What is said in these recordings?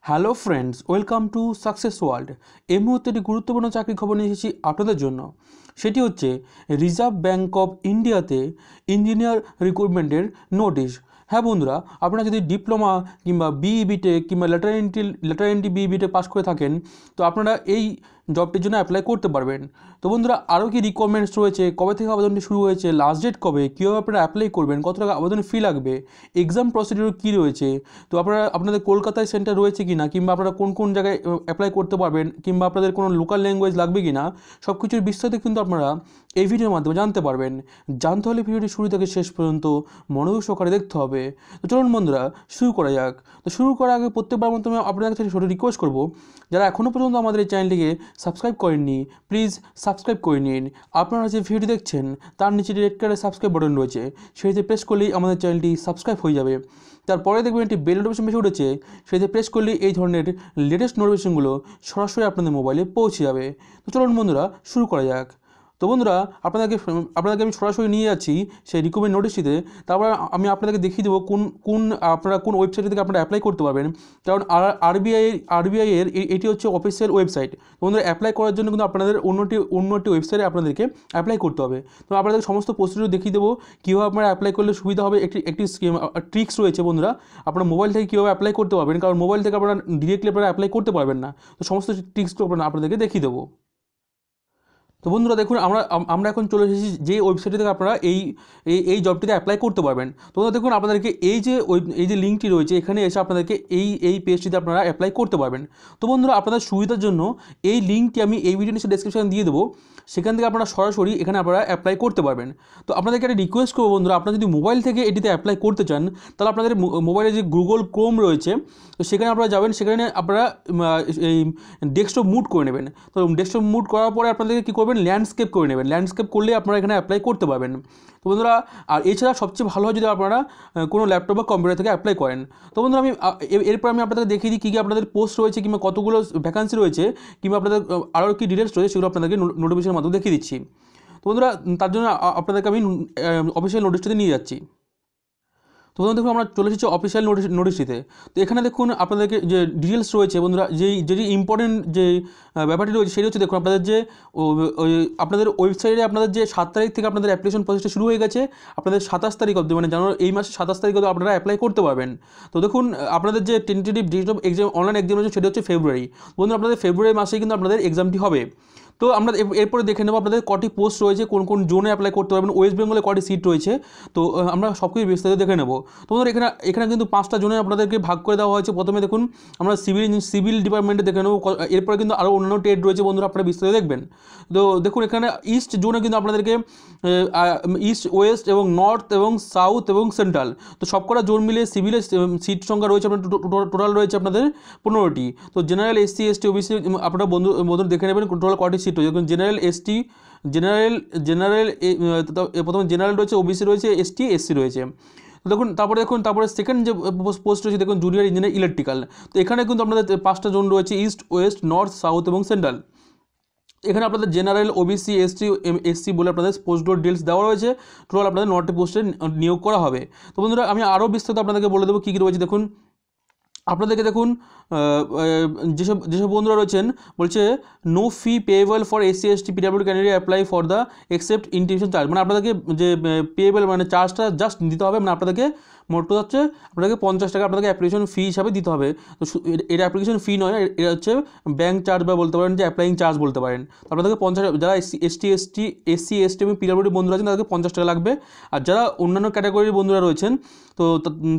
Hello friends, welcome to success world. এই মুহূর্তে একটি গুরুত্বপূর্ণ চাকরি খবর নিয়ে এসেছি আপনাদের জন্য। সেটি হচ্ছে রিজার্ভ ব্যাঙ্ক অফ ইন্ডিয়াতে ইঞ্জিনিয়ার রিক্রুটমেন্টের নোটিশ। হ্যাঁ বন্ধুরা, আপনারা যদি ডিপ্লোমা কিংবা বিই বিটেক কিংবা lateral entry BE BTech pass করে থাকেন, তো আপনারা এই জবটির জন্য অ্যাপ্লাই করতে পারবেন। তো বন্ধুরা, আরও কি রিকোয়ারমেন্টস রয়েছে, কবে থেকে আবেদনটি শুরু হয়েছে, লাস্ট ডেট কবে, কীভাবে আপনারা অ্যাপ্লাই করবেন, কত টাকা আবেদন ফি লাগবে, এক্সাম প্রসিডিউর কী রয়েছে, তো আপনাদের কলকাতায় সেন্টার রয়েছে কি না, কিংবা আপনারা কোন কোন জায়গায় অ্যাপ্লাই করতে পারবেন, কিংবা আপনাদের কোনো লোকাল ল্যাঙ্গুয়েজ লাগবে কি না, সব কিছুর বিস্তারিত কিন্তু আপনারা এই ভিডিওর মাধ্যমে জানতে পারবেন। জানতে হলে ভিডিওটি শুরু থেকে শেষ পর্যন্ত মনোযোগ সহকারে দেখতে হবে। তো চলুন বন্ধুরা, শুরু করা যাক। তো শুরু করার আগে প্রত্যেকবার মতো আমি আপনাদের কাছে ছোটো রিকোয়েস্ট করবো, যারা এখনও পর্যন্ত আমাদের এই চ্যানেলটিকে সাবস্ক্রাইব করেননি, প্লিজ সাবস্ক্রাইব করে নিন। আপনারা যে ভিডিওটি দেখছেন তার নিচে রেড কালারের সাবস্ক্রাইব বাটন রয়েছে, সেটিতে প্রেস করলেই আমাদের চ্যানেলটি সাবস্ক্রাইব হয়ে যাবে। তারপরে দেখবেন একটি বেল নোটিফিকেশন বেশি উঠেছে, সেটিতে প্রেস করলেই এই ধরনের লেটেস্ট নোটিফিকেশনগুলো সরাসরি আপনাদের মোবাইলে পৌঁছে যাবে। তো চলুন বন্ধুরা, শুরু করা যাক। তো বন্ধুরা, আপনাদেরকে আমি সরাসরি নিয়ে যাচ্ছি সেই রিক্রুটমেন্ট নোটিশটিতে। তারপর আমি আপনাদেরকে দেখিয়ে দেবো আপনারা কোন ওয়েবসাইট থেকে আপনারা অ্যাপ্লাই করতে পারবেন। কারণ আরবিআইয়ের এটি হচ্ছে অফিসিয়াল ওয়েবসাইট। বন্ধুরা, অ্যাপ্লাই করার জন্য কিন্তু আপনাদের অন্য একটি ওয়েবসাইটে আপনাদেরকে অ্যাপ্লাই করতে হবে। তো আপনাদের সমস্ত প্রসিডিউর দেখিয়ে দেবো, কীভাবে আপনারা অ্যাপ্লাই করলে সুবিধা হবে। একটি ট্রিক্স রয়েছে বন্ধুরা, আপনারা মোবাইল থেকে কীভাবে অ্যাপ্লাই করতে পারবেন, কারণ মোবাইল থেকে আপনারা ডিরেক্টলি অ্যাপ্লাই করতে পারবেন না। তো সমস্ত ট্রিক্সগুলো আপনাদেরকে দেখিয়ে দেবো। তো বন্ধুরা দেখুন, আমরা এখন চলে এসেছি যে ওয়েবসাইট থেকে আপনারা এই জবটিতে অ্যাপ্লাই করতে পারবেন। তো বন্ধুরা দেখুন, আপনাদেরকে এই যে লিঙ্কটি রয়েছে, এখানে এসে আপনাদেরকে এই পেজটিতে আপনারা অ্যাপ্লাই করতে পারবেন। তো বন্ধুরা, আপনাদের সুবিধার জন্য এই লিঙ্কটি আমি এই ভিডিও নিচে ডেসক্রিপশন দিয়ে দেবো, সেখান থেকে আপনারা সরাসরি এখানে আপনারা অ্যাপ্লাই করতে পারবেন। তো আপনাদেরকে একটা রিকোয়েস্ট করবো বন্ধুরা, আপনারা যদি মোবাইল থেকে এটিতে অ্যাপ্লাই করতে চান, তাহলে আপনাদের মোবাইলে যে গুগল ক্রোম রয়েছে, তো সেখানে আপনারা যাবেন, সেখানে আপনারা এই ডেস্কটপ মুড করে নেবেন। তো ডেস্কটপ মুড করার পরে আপনাদেরকে কী করবেন, ল্যান্ডস্কেপ করে নেবেন। ল্যান্ডস্কেপ করলে আপনারা এখানে অ্যাপ্লাই করতে পারবেন। তো বন্ধুরা, আর এছাড়া সবচেয়ে ভালো হয় যদি আপনারা কোনো ল্যাপটপ বা কম্পিউটার থেকে অ্যাপ্লাই করেন। তো বন্ধুরা, এরপর আমি আপনাদের দেখিয়ে দিই কী কী আপনাদের পোস্ট রয়েছে, কিংবা কতগুলো ভ্যাকান্সি রয়েছে, কিংবা আপনাদের আরও কী ডিটেলস রয়েছে, সেগুলো আপনাদেরকে নোটিফিকেশনের মাধ্যমে দেখিয়ে দিচ্ছি। তো বন্ধুরা, তার জন্য আপনাদেরকে আমি অফিসিয়াল নোটিশটিতে নিয়ে যাচ্ছি। তো বন্ধুরা দেখুন, আমরা চলে এসেছি অফিসিয়াল নোটিশটিতে। তো এখানে দেখুন আপনাদেরকে যে ডিটেলস রয়েছে বন্ধুরা, যেটি ইম্পর্টেন্ট যে ব্যাপারটি রয়েছে সেটি হচ্ছে, দেখুন আপনাদের ওয়েবসাইটে আপনাদের যে 7 তারিখ থেকে আপনাদের অ্যাপ্লিকেশন প্রসেসটা শুরু হয়ে গেছে। আপনাদের 27 তারিখ অবধি, মানে জানুয়ারি এই মাসে 27 তারিখ অবধি আপনারা অ্যাপ্লাই করতে পারবেন। তো দেখুন, আপনাদের যে tentative date of exam, online exam রয়েছে, সেটা হচ্ছে ফেব্রুয়ারি। বন্ধুরা, আপনাদের ফেব্রুয়ারি মাসেই কিন্তু আপনাদের এক্সামটি হবে। তো আমরা এরপরে দেখে নেব আপনাদের কটি পোস্ট রয়েছে, কোন কোন জোনে অ্যাপ্লাই করতে পারবেন, ওয়েস্ট বেঙ্গলে কটি সিট রয়েছে। তো আমরা সব কিছু বিস্তারিত দেখে নেব। তো বন্ধুরা, এখানে কিন্তু 5টা জোনে আপনাদেরকে ভাগ করে দেওয়া হয়েছে। প্রথমে দেখুন আমরা সিভিল ডিপার্টমেন্টে দেখে নেব। এরপরে কিন্তু আরও অন্যান্য ট্রেড রয়েছে বন্ধুরা, আপনারা বিস্তারিত দেখবেন। তো দেখুন, এখানে ইস্ট জোনে কিন্তু আপনাদেরকে ইস্ট, ওয়েস্ট এবং নর্থ এবং সাউথ এবং সেন্ট্রাল, তো সবকটা জোন মিলে সিভিলের সিট সংখ্যা রয়েছে আপনার টোটাল রয়েছে আপনাদের 15টি। তো জেনারেল, এসসি, এসটি, ওবিসি আপনারা বন্ধু দেখে নেবেন টোটাল কটি সিট রয়েছে। জেনারেল, এসটি, প্রথমে জেনারেল রয়েছে, ওবিসি রয়েছে, এসটি, এসসি রয়েছে। দেখুন, তারপরে সেকেন্ড যে পোস্ট রয়েছে দেখুন, জুনিয়র ইঞ্জিনিয়ার ইলেকট্রিক্যাল। তো এখানে কিন্তু আপনাদের 5টা জোন রয়েছে, ইস্ট, ওয়েস্ট, নর্থ, সাউথ এবং সেন্ট্রাল। এখানে আপনাদের জেনারেল, ওবিসি, এসসি বলে আপনাদের পোস্ট ডিটেলস দেওয়া রয়েছে। টোটাল আপনাদের 9টি পোস্টে নিয়োগ করা হবে। তো বন্ধুরা, আমি আরও বিস্তারিত আপনাদেরকে বলে দেবো কী কী রয়েছে। দেখুন, আপনাদেরকে দেখুন যেসব বন্ধুরা রয়েছেন, বলছে no fee payable for SC, ST, PWD candidate apply for the except intuition charge. মানে আপনাদেরকে যে পেয়েবল মানে চার্জটা জাস্ট দিতে হবে, মানে আপনাদেরকে মোট হচ্ছে আপনাদেরকে 50 টাকা আপনাদেরকে অ্যাপ্লিকেশন ফি হিসাবে দিতে হবে। তো এটা অ্যাপ্লিকেশন ফি নয়, এটা হচ্ছে ব্যাঙ্ক চার্জ বা বলতে পারেন যে অ্যাপ্লাইং চার্জ বলতে পারেন। তো আপনাদেরকে 50, যারা এসসি, এসটি এবং পিডব্লিউডি বন্ধুরা আছেন তাদেরকে 50 টাকা লাগবে। আর যারা অন্যান্য ক্যাটাগরির বন্ধুরা রয়েছেন, তো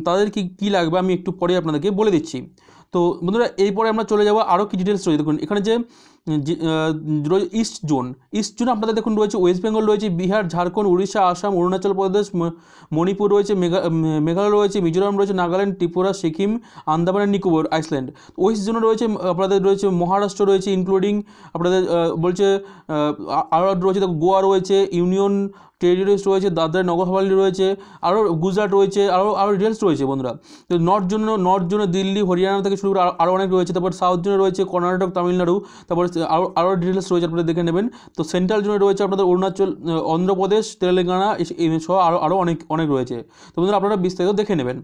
তাদের কী লাগবে আমি একটু পরে আপনাদেরকে বলে দিচ্ছি। তো বন্ধুরা, এরপরে আমরা চলে যাবো আরও কি ডিটেলস রয়েছে। দেখুন, এখানে যে ইস্ট জোন আপনাদের দেখুন রয়েছে, ওয়েস্ট বেঙ্গল রয়েছে, বিহার, ঝাড়খণ্ড, উড়িষ্যা, আসাম, অরুণাচল প্রদেশ, মণিপুর রয়েছে, মেঘালয় রয়েছে, মিজোরাম রয়েছে, Nagaland, Tripura, Sikkim, Andaman and Nicobar, Iceland. West জোনে রয়েছে আপনাদের রয়েছে মহারাষ্ট্র রয়েছে, ইনক্লুডিং আপনাদের বলছে আরও রয়েছে, গোয়া রয়েছে, ইউনিয়ন টেরিটরিজ রয়েছে, দাদরা নগর হাভেলি রয়েছে, আরও গুজরাট রয়েছে, আরও ডিটেলস রয়েছে বন্ধুরা। তো নর্থ জোনে দিল্লি, হরিয়ানা থেকে শুরু করে আরও অনেক রয়েছে। তারপর সাউথ জোনে রয়েছে কর্ণাটক, তামিলনাড়ু, তারপরে আরও ডিটেলস রয়েছে, আপনারা দেখে নেবেন। তো সেন্ট্রাল জোনে রয়েছে আপনাদের অরুণাচল, অন্ধ্রপ্রদেশ, তেলেঙ্গানা সহ আরও অনেক রয়েছে। তো বন্ধুরা, আপনারা বিস্তারিত দেখে নেবেন।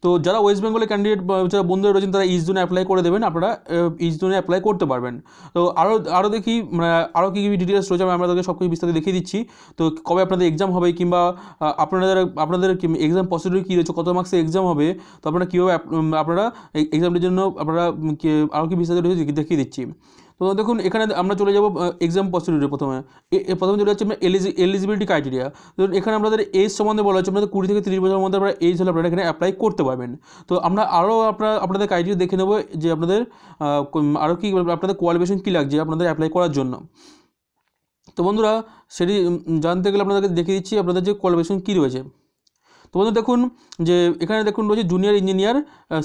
তো যারা ওয়েস্ট বেঙ্গলের ক্যান্ডিডেট যারা বন্ধুরা রয়েছেন তারা ইস্ট জোনে অ্যাপ্লাই করে দেবেন, আপনারা ইস্ট জোনে অ্যাপ্লাই করতে পারবেন। তো আরও দেখি মানে আরও কী কী ডিটেলস রয়েছে আমি আপনাদেরকে সব কিছু বিস্তারিত দেখিয়ে দিচ্ছি। তো কবে আপনাদের এক্সাম হবে, কিংবা আপনাদের এক্সাম প্রসিডিউর কী রয়েছে, কত মার্কসের এক্সাম হবে, তো আপনারা কীভাবে আপনারা এক্সামটির জন্য আপনারা আরও কি বিস্তারিত রয়েছে দেখিয়ে দিচ্ছি। তো দেখুন এখানে আমরা চলে যাব এক্সাম প্রসিডিউরে। প্রথমে চলে যাচ্ছে আপনার এলিজিবিলিটি ক্রাইটেরিয়া। ধরুন এখানে আপনাদের এজ সম্বন্ধে বলা হচ্ছে আপনাদের 20 থেকে 30 বছরের মধ্যে আপনারা এজ হলে আপনারা এখানে অ্যাপ্লাই করতে পারবেন। তো আমরা আরও আপনাদের ক্রাইটেরিয়া দেখে নেব যে আপনাদের আরও কি আপনাদের কোয়ালিফিকেশন কী লাগছে আপনাদের অ্যাপ্লাই করার জন্য। তো বন্ধুরা সেটি জানতে গেলে আপনাদেরকে দেখিয়ে দিচ্ছি আপনাদের যে কোয়ালিফিকেশন কী রয়েছে। তো বন্ধু দেখুন যে এখানে দেখুন রয়েছে জুনিয়র ইঞ্জিনিয়ার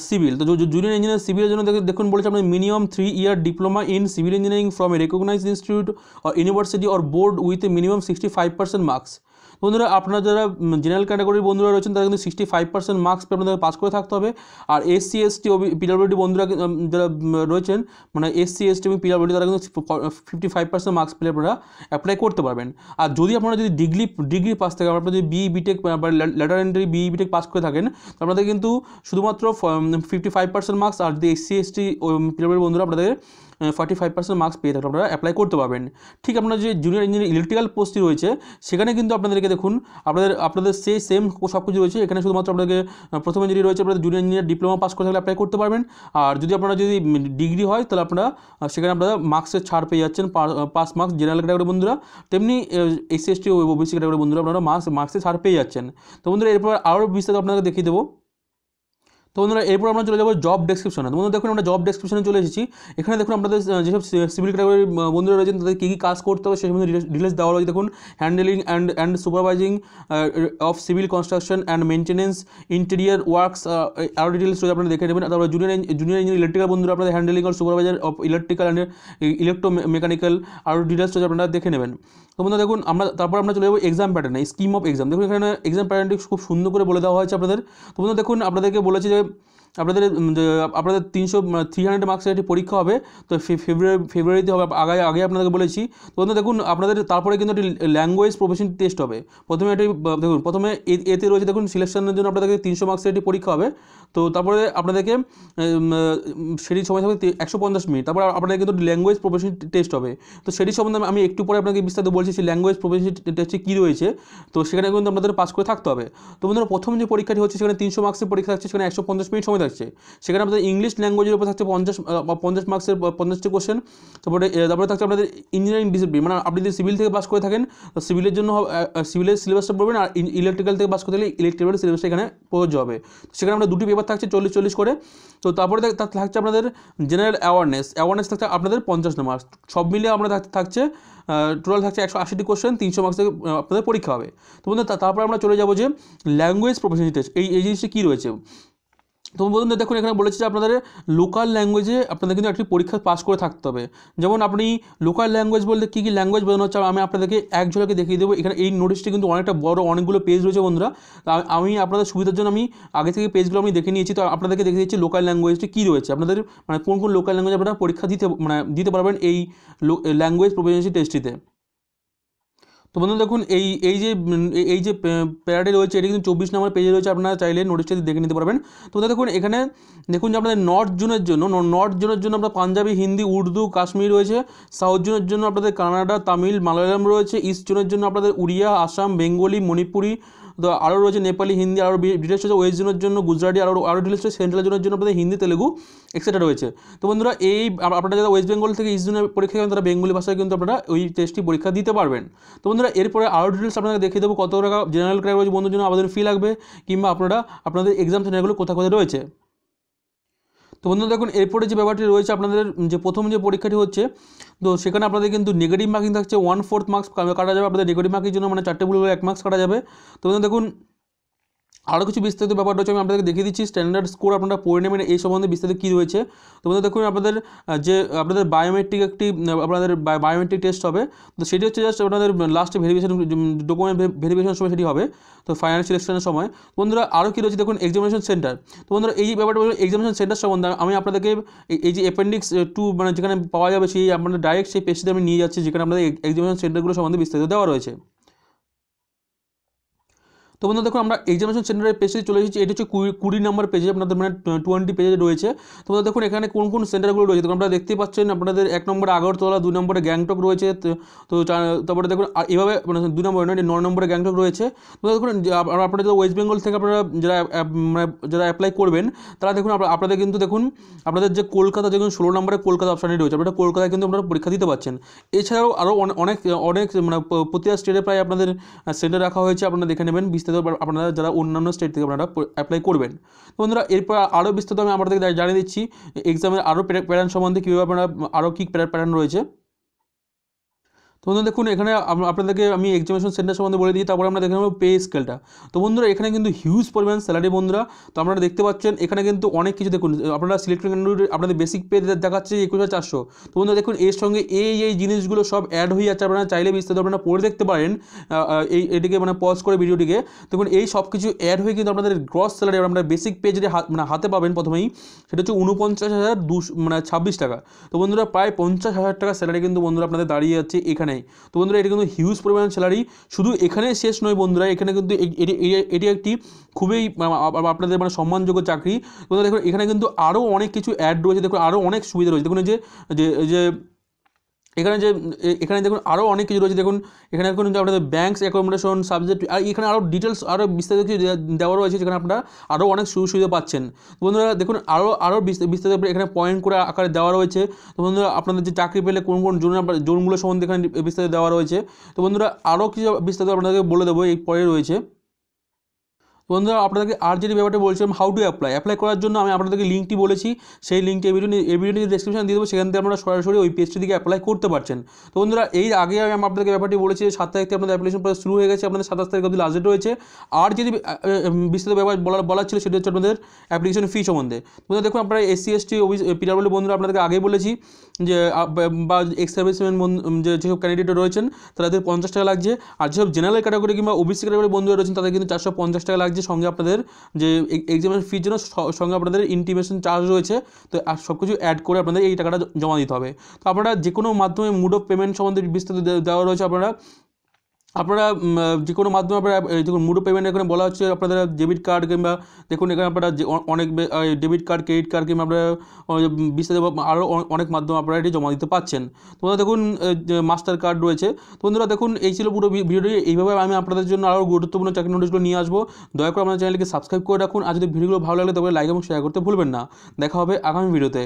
সিভিল। তো জুনিয়র ইঞ্জিনিয়ার সিভিলের জন্য দেখুন বলেছে আপনাদের minimum 3 year diploma in civil engineering from a recognised institute or university or board with a minimum 65% marks. বন্ধুরা আপনারা যারা জেনারেল ক্যাটাগরির বন্ধুরা রয়েছেন তারা কিন্তু 65% মার্কস আপনাদের পাস করে থাকতে হবে। আর এসসি এসটি ও পিডব্লিউডি বন্ধুরা যারা রয়েছেন মানে এসসি এসটি এবং পিডব্লিউডি তারা কিন্তু 55% মার্কস পেলে আপনারা অ্যাপ্লাই করতে পারবেন। আর যদি আপনারা যদি ডিগ্রি পাস থাকে, আপনারা যদি বিই বিটেক বা lateral entry BE BTech pass করে থাকেন আপনাদের কিন্তু শুধুমাত্র 55% মার্কস, আর যদি এসসি এসটি ও পিডব্লিউডি বন্ধুরা আপনাদের 45% মার্কস পেয়ে থাকলে আপনারা অ্যাপ্লাই করতে পারবেন। ঠিক আপনার যে জুনিয়র ইঞ্জিনিয়ার ইলেকট্রিক্যাল পোস্টটি রয়েছে সেখানে কিন্তু আপনাদেরকে দেখুন আপনাদের সেই সেম সব কিছু রয়েছে। এখানে শুধুমাত্র আপনাদের প্রথমে যদি রয়েছে আপনাদের জুনিয়র ইঞ্জিনিয়ার ডিপ্লোমা পাস করে থাকলে অ্যাপ্লাই করতে পারবেন। আর যদি আপনারা যদি ডিগ্রি হয় তাহলে আপনারা সেখানে আপনারা মার্কসের ছাড় পেয়ে যাচ্ছেন 5 মার্কস জেনারেল ক্যাটাগরি বন্ধুরা, তেমনি এসসি এসটি ও ওবিসি ক্যাটাগরি বন্ধুরা আপনারা মার্কসের ছাড় পেয়ে যাচ্ছেন। তো বন্ধুরা এরপর আরও বিস্তারিত আপনাদের দেখিয়ে দেবো। তো বন্ধুরা এরপর আমরা চলে যাবো জব ডেসক্রিপশনে। তো বন্ধুরা দেখুন আমরা জব ডেসক্রিপশনে চলে এসেছি। এখানে দেখুন আপনাদের যেসব সিভিল ক্যাটাগরির বন্ধুরা রয়েছেন তাদের কী কী কাজ করতে হবে সেই সম্বন্ধে ডিটেলস দেওয়া রয়েছে। দেখুন handling and supervising of civil construction and maintenance interior works, আরও ডিটেলস রয়েছে আপনারা দেখে নেবেন। তারপরে জুনিয়র ইঞ্জিনিয়ার ইলেকট্রিক্যাল বন্ধুরা আপনাদের handling or supervisor of electrical and electromechanical আরও ডিটেলস রয়েছে আপনারা দেখে নেবেন। তো বন্ধুরা দেখুন তারপর আমরা চলে যাবো এক্সাম প্যাটার্নে, স্কিম অফ এক্সাম। দেখুন এখানে এক্সাম প্যাটার্নটি খুব সুন্দর করে বলে দেওয়া হয়েছে আপনাদের। তো বন্ধুরা দেখুন আপনাদেরকে বলেছি যে আপনাদের 300 মার্কসের একটি পরীক্ষা হবে। তো ফেব্রুয়ারিতে হবে, আগে আপনাদেরকে বলেছি। তো বন্ধু দেখুন আপনাদের তারপরে কিন্তু একটি ল্যাঙ্গুয়েজ প্রফেশন টেস্ট হবে। প্রথমে এতে রয়েছে দেখুন সিলেকশনের জন্য আপনাদেরকে 300 মার্কসের একটি পরীক্ষা হবে। তো তারপরে আপনাদেরকে সেটি সময় থাকবে 150 মিনিট। তারপর আপনাদের কিন্তু ল্যাঙ্গুয়েজ প্রফেশন টেস্ট হবে। তো সেটি সম্বন্ধে আমি একটু পরে আপনাকে বিস্তারিত বলছি সেই ল্যাঙ্গুয়েজ প্রফেশন টেস্টে কী রয়েছে। তো সেখানে কিন্তু আপনাদের পাস করে থাকতে হবে। তো বন্ধুরা প্রথম যে পরীক্ষাটি হচ্ছে সেখানে 300 মার্কসের পরীক্ষা থাকছে, সেখানে 150 মিনিট সময় থাকছে। সেখানে আপনাদের ইংলিশ ল্যাঙ্গুয়েজের উপর থাকছে 50 মার্কসের 50টি কোশ্চেন। তারপরে থাকছে আপনাদের ইঞ্জিনিয়ারিং ডিসিপ্লিন, মানে আপনি যদি সিভিল থেকে পাস করে থাকেন তো সিভিলের জন্য সিভিলের সিলেবাসটা পড়বেন, আর ইলেকট্রিক্যাল থেকে পাস করতে গেলে ইলেকট্রিক্যাল সিলেবাসটা এখানে প্রযোজ্য হবে। সেখানে আমরা দুটি পেপার থাকছে 40-40 করে। তো তারপরে থাকছে আপনাদের জেনারেল অ্যাওয়ারনেস থাকছে আপনাদের 50 নম্বর। সব মিলিয়ে আমরা থাকছে টোটাল থাকছে 180টি কোশ্চেন, 300 মার্কসের আপনাদের পরীক্ষা হবে। তো বন্ধু তারপর আমরা চলে যাবো যে ল্যাঙ্গুয়েজ প্রফেশন টেস্ট, এই জিনিসটা কী রয়েছে। তো বন্ধুরা দেখুন এখানে বলেছে যে আপনাদের লোকাল ল্যাঙ্গুয়েজে আপনাদের কিন্তু একটি পরীক্ষা পাস করে থাকতে হবে। যেমন আপনি লোকাল ল্যাঙ্গুয়েজ বলতে কী কী ল্যাঙ্গুয়েজ বোঝানো হচ্ছে আমি আপনাদেরকে এক ঝলকে দেখিয়ে দেবো। এখানে এই নোটিশটি কিন্তু অনেকটা বড়, অনেকগুলো পেজ রয়েছে বন্ধুরা। আমি আপনাদের সুবিধার জন্য আমি আগে থেকে পেজগুলো আমি দেখে নিয়েছি। তো আপনাদেরকে দেখে দিচ্ছি লোকাল ল্যাঙ্গুয়েজটি কী রয়েছে, আপনাদের মানে কোন কোন লোকাল ল্যাঙ্গুয়েজ আপনারা পরীক্ষা দিতে পারবেন এই ল্যাঙ্গুয়েজ প্রফেশনালিটি টেস্টটিতে। তো বন্ধু দেখুন এই যে প্যারাটি রয়েছে এটি কিন্তু 24 নম্বর পেজে রয়েছে, আপনারা চাইলে নোটিশটি দেখে নিতে পারবেন। তো দেখুন এখানে দেখুন যে আপনাদের নর্থ জোনের জন্য আপনার পাঞ্জাবি, হিন্দি, উর্দু, কাশ্মীরি রয়েছে। সাউথ জোনের জন্য আপনাদের কানাডা, তামিল, মালায়ালাম রয়েছে। ইস্ট জোনের জন্য আপনাদের উড়িয়া, আসাম, বেঙ্গলি, মণিপুরি, তো আরও রয়েছে নেপালি, হিন্দি, আরও ডিটেলস রয়েছে। ওয়েস্ট জোনের জন্য গুজরাটি, আরও ডিটেলস রয়েছে। সেন্ট্রাল জোনের জন্য আপনাদের হিন্দি, তেলেগু এক্সেট্রা রয়েছে। তো বন্ধুরা আপনারা যারা ওয়েস্ট বেঙ্গল থেকে ইস্ট জোনের পরীক্ষা করেন তারা বেঙ্গলি ভাষায় কিন্তু আপনারা ওই টেস্টটি পরীক্ষা দিতে পারবেন। তো বন্ধুরা এরপরে আরও ডিটেলস আপনাকে দেখিয়ে দেবো কত টাকা জেনারেল ক্যাটাগরি বন্ধুর জন্য আবেদন ফি লাগবে, কিংবা আপনাদের এক্সাম সেন্টারগুলো কোথায় কোথায় রয়েছে। তো বন্ধুরা দেখুন এরপরে যে ব্যাপারটি রয়েছে আপনাদের যে প্রথম যে পরীক্ষাটি হচ্ছে, তো সেখানে আপনাদের কিন্তু নেগেটিভ মার্কিং থাকছে 1/4 মার্কস কাটা যাবে আপনাদের নেগেটিভ মার্কের জন্য, মানে 4টে ভুল হলে 1 মার্কস কাটা যাবে। তো বন্ধুরা দেখুন আরও কিছু বিস্তারিত ব্যাপার রয়েছে, আমি আপনাদেরকে দেখিয়ে দিচ্ছি। স্ট্যান্ডার্ড স্কোর আপনারা পড়ে নেবেন এই সম্বন্ধে বিস্তারিত কী রয়েছে। তো বন্ধুরা দেখুন আপনাদের বায়োমেট্রিক টেস্ট হবে। তো সেটি হচ্ছে জাস্ট আপনাদের লাস্টে ডকুমেন্ট ভেরিফিকেশনের সময় সেটি হবে, তো ফাইনাল সিলেকশনের সময়। বন্ধুরা আরও কী রয়েছে দেখুন এক্সামিনেশন সেন্টার। তো বন্ধুরা এই ব্যাপারটা এক্সামিনেশন সেন্টার সম্বন্ধে আমি আপনাদেরকে এই যে অ্যাপেন্ডিক্স 2 মানে যেখানে পাওয়া যাবে সেই আপনাদের ডাইরেক্ট সেই পেজটিতে আমি নিয়ে যাচ্ছি, যেখানে আপনাদের এক্সামিনেশন সেন্টারগুলো সম্বন্ধে বিস্তারিত দেওয়া রয়েছে। তো তো বন্ধুরা দেখুন আমরা এক্সামিনেশন সেন্টারের পেজে চলে এসেছি। এটা হচ্ছে 20 নম্বর পেজে, আপনাদের মানে 20 পেজে রয়েছে। তো বন্ধুরা দেখুন এখানে কোন কোন সেন্টারগুলো রয়েছে, তো আপনারা দেখতেই পাচ্ছেন আপনাদের 1 নম্বরে আগরতলা, 2 নম্বরে গ্যাংটক রয়েছে, তো তারপরে দেখুন এভাবে মানে 2 নম্বরে নয় 9 নম্বরে গ্যাংটক রয়েছে। তো দেখুন আপনারা যারা ওয়েস্ট বেঙ্গল থেকে আপনারা যারা অ্যাপ্লাই করবেন তারা দেখুন আপনাদের কিন্তু দেখুন আপনাদের যে কলকাতা, দেখুন 16 নম্বরে কলকাতা অপশানে রয়েছে, আপনারা কলকাতায় কিন্তু আপনারা পরীক্ষা দিতে পারছেন। এছাড়াও আরও অনেক মানে প্রতিটা স্টেটে প্রায় আপনাদের সেন্টার রাখা হয়েছে, আপনারা দেখে নেবেন বিস্তারিত আপনারা যারা অন্যান্য স্টেট থেকে আপনারা অ্যাপ্লাই করবেন। তো বন্ধুরা এরপর আরও বিস্তারিত আমি আপনাদেরকে জানিয়ে দিচ্ছি এক্সামের আরও প্যাটার্ন সম্বন্ধে, কীভাবে আপনারা আরও কী প্যাটার্ন রয়েছে। তো বন্ধুরা দেখুন এখানে আপনাদেরকে আমি এক্সামিনেশন সেন্টার সম্বন্ধে বলে দিই, তারপরে আমরা দেখে নেব পে স্কেলটা। তো বন্ধুরা এখানে কিন্তু হিউজ পরিমাণ স্যালারি বন্ধুরা। তো আপনারা দেখতে পাচ্ছেন এখানে কিন্তু অনেক কিছু, দেখুন আপনারা সিলেক্টেড ক্যান্ডিডেট আপনাদের বেসিক পে দেখাচ্ছে 21,400। তো বন্ধুরা দেখুন এর সঙ্গে এই জিনিসগুলো সব অ্যাড হয়ে যাচ্ছে, আপনারা চাইলে বিস্তারিত আপনারা পড়ে দেখতে পারেন এটিকে মানে পজ করে ভিডিওটিকে। দেখুন এই সব কিছু অ্যাড হয়ে কিন্তু আপনাদের গ্রস স্যালারি আপনারা বেসিক পে যেটা হাতে পাবেন প্রথমেই, সেটা হচ্ছে 49,226 টাকা। তো বন্ধুরা প্রায় 50,000 টাকা স্যালারি কিন্তু বন্ধুরা আপনাদের দাঁড়িয়ে যাচ্ছে এখানে। তো বন্ধুরা এটা কিন্তু হিউজ পরিমাণ স্যালারি। শুধু এখানে শেষ নয় বন্ধুরা, এখানে কিন্তু এটি একটি খুবই আপনাদের মানে সম্মানযোগ্য চাকরি। বন্ধুরা দেখুন এখানে কিন্তু আরও অনেক কিছু অ্যাড রয়েছে, দেখুন আরও অনেক সুবিধা রয়েছে। দেখুন যে এখানে দেখুন আরও অনেক কিছু রয়েছে। দেখুন এখানে দেখুন যে আপনাদের ব্যাঙ্কস অ্যাকোমোডেশন সাবজেক্ট, আর এখানে আরও ডিটেলস আরও বিস্তারিত কিছু দেওয়া রয়েছে, যেখানে আপনারা আরও অনেক সুবিধা পাচ্ছেন। তো বন্ধুরা দেখুন আরও বিস্তারিত এখানে পয়েন্ট করে আকারে দেওয়া রয়েছে। তো বন্ধুরা আপনাদের যে চাকরি পেলে কোন কোন জোনগুলো সম্বন্ধে এখানে বিস্তারিত দেওয়া রয়েছে। তো বন্ধুরা আরও কিছু বিস্তারিত আপনাদেরকে বলে দেবো, এই পরে রয়েছে। বন্ধুরা আপনাদেরকে আর যেটি ব্যাপারটা বলছিলাম হাউ টু অ্যাপ্লাই করার জন্য আমি আপনাদেরকে লিঙ্কটি বলেছি, সেই লিঙ্কটি এই ভিডিওটি ডেসক্রিপশন দিয়ে দেবো, সেখান থেকে আপনারা সরাসরি ওই পেজটি থেকে অ্যাপ্লাই করতে পারছেন। তো বন্ধুরা এই আগে আমি আপনাদেরকে ব্যাপারটি বলেছি 7 তারিখ থেকে আপনাদের অ্যাপ্লিকেশন প্রসেস শুরু হয়ে গেছে, আপনাদের 27 তারিখ অবধি লাস্ট ডেট রয়েছে। আর যদি বিস্তারিত ব্যাপার বলার ছিল সেটা হচ্ছে আপনাদের অ্যাপ্লিকেশন ফি সম্বন্ধে। বন্ধুরা দেখুন আপনারা SC ST পিডব্লিউডি বন্ধুরা আপনাদেরকে আগেই বলেছি যে বা এক্স সার্ভিসম্যান যেসব ক্যান্ডিডেট রয়েছেন তাদের 50 টাকা লাগছে, আর যেসব জেনারেল ক্যাটাগরি কিংবা OBC ক্যাটাগরি বন্ধুরা রয়েছেন তাদের কিন্তু 450 টাকা লাগছে। সঙ্গে আপনাদের যে এক্সামিনেশন ফির জন্য সঙ্গে আপনাদের ইন্টিমেশন চার্জ রয়েছে। তো আর সব কিছু অ্যাড করে আপনাদের এই টাকাটা জমা দিতে হবে। তো আপনারা যে কোনো মাধ্যমে মুড অফ পেমেন্ট সম্বন্ধে বিস্তারিত দেওয়া রয়েছে, আপনারা যে কোনো মাধ্যমে আপনারা দেখুন মুড অফ পেমেন্ট এখানে বলা হচ্ছে আপনাদের ডেবিট কার্ড কিংবা দেখুন এখানে আপনারা অনেক ডেবিট কার্ড, ক্রেডিট কার্ড কিংবা আপনারা বিস্তারিত আরও অনেক মাধ্যমে আপনারা এটি জমা দিতে পারছেন। তোমরা দেখুন মাস্টার কার্ড রয়েছে। তো বন্ধুরা দেখুন এই ছিল পুরো ভিডিওটি। এইভাবে আমি আপনাদের জন্য আরও গুরুত্বপূর্ণ চাকরি নোটিশগুলো নিয়ে আসবো। দয়া করে আমাদের চ্যানেলকে সাবস্ক্রাইব করে রাখুন, আর যদি ভিডিওগুলো ভালো লাগলে তবে লাইক এবং শেয়ার করতে ভুলবেন না। দেখা হবে আগামী ভিডিওতে।